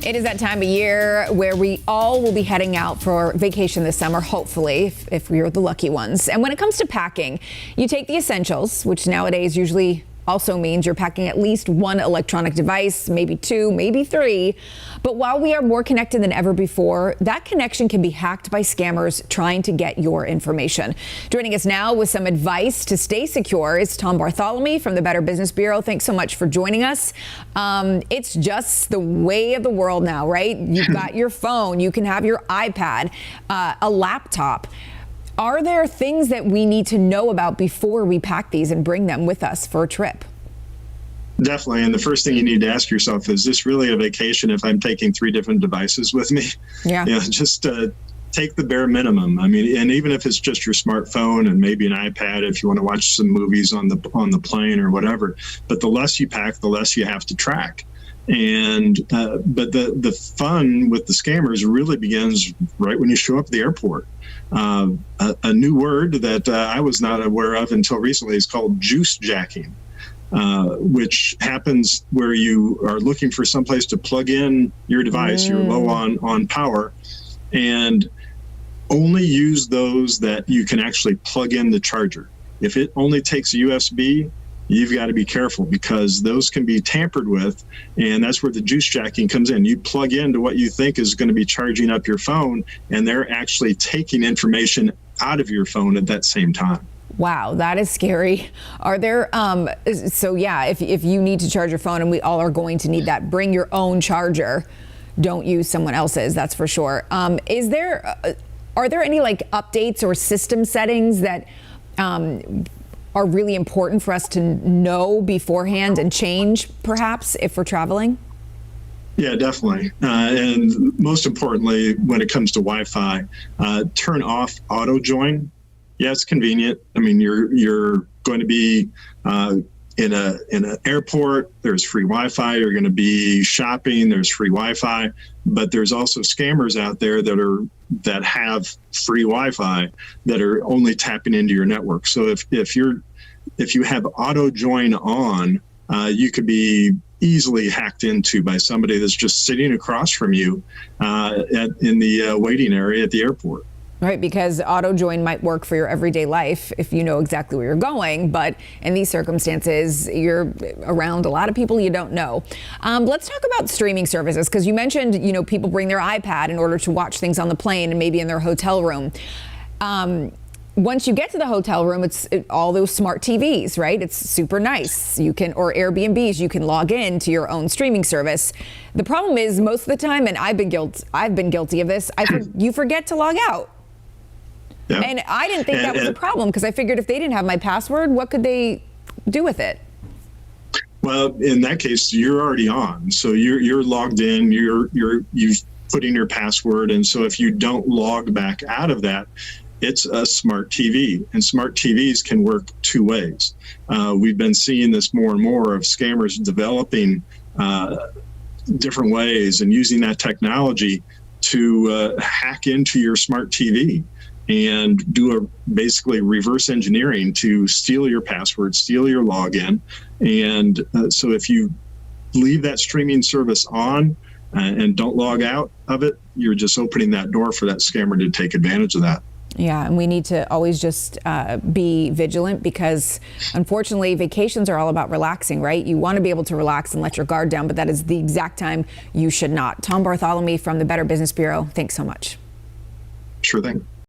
It is that time of year where we all will be heading out for vacation this summer, hopefully, if we're the lucky ones. And when it comes to packing, you take the essentials, which nowadays usually also means you're packing at least one electronic device, maybe two, maybe three. But while we are more connected than ever before, that connection can be hacked by scammers trying to get your information. Joining us now with some advice to stay secure is Tom Bartholomew from the Better Business Bureau. Thanks so much for joining us. It's just the way of the world now, right? You've got your phone, you can have your iPad, a laptop. Are there things that we need to know about before we pack these and bring them with us for a trip? Definitely. And the first thing you need to ask yourself, is this really a vacation if I'm taking 3 different devices with me? Yeah. Just take the bare minimum. I mean, and even if it's just your smartphone and maybe an iPad, if you want to watch some movies on the plane or whatever, but the less you pack, the less you have to track. And but the fun with the scammers really begins right when you show up at the airport. A new word that I was not aware of until recently is called juice jacking, which happens where you are looking for someplace to plug in your device. You're low on power, and only use those that you can actually plug in the charger. If it only takes a USB, you've got to be careful, because those can be tampered with, and that's where the juice jacking comes in. You plug into what you think is going to be charging up your phone, and they're actually taking information out of your phone at that same time. Wow, that is scary. Are there, so yeah, if you need to charge your phone, and we all are going to need that, bring your own charger. Don't use someone else's, that's for sure. Are there any like updates or system settings that are really important for us to know beforehand and change, perhaps, if we're traveling? Yeah, definitely. And most importantly, when it comes to Wi-Fi, turn off auto join. Yeah, it's convenient. I mean, you're going to be in an airport, there's free Wi-Fi. You're going to be shopping, there's free Wi-Fi. But there's also scammers out there that have free Wi-Fi that are only tapping into your network. So if you have auto join on, you could be easily hacked into by somebody that's just sitting across from you in the waiting area at the airport. Right, because auto join might work for your everyday life if you know exactly where you're going, but in these circumstances, you're around a lot of people you don't know. Let's talk about streaming services, because you mentioned, people bring their iPad in order to watch things on the plane and maybe in their hotel room. Once you get to the hotel room, it's all those smart TVs, right? It's super nice. Or Airbnbs, you can log in to your own streaming service. The problem is, most of the time, and I've been guilty of this, you forget to log out. Yeah. And I didn't think that was a problem, because I figured if they didn't have my password, what could they do with it? Well, in that case, you're already on. So you're logged in, you've put in your password. And so if you don't log back out of that, it's a smart TV, and smart TVs can work 2 ways. We've been seeing this more and more of scammers developing different ways and using that technology to hack into your smart TV and do basically reverse engineering to steal your password, steal your login. And so if you leave that streaming service on and don't log out of it, you're just opening that door for that scammer to take advantage of that. Yeah, and we need to always just be vigilant, because unfortunately vacations are all about relaxing, right? You want to be able to relax and let your guard down, but that is the exact time you should not. Tom Bartholomew from the Better Business Bureau, thanks so much. Sure thing.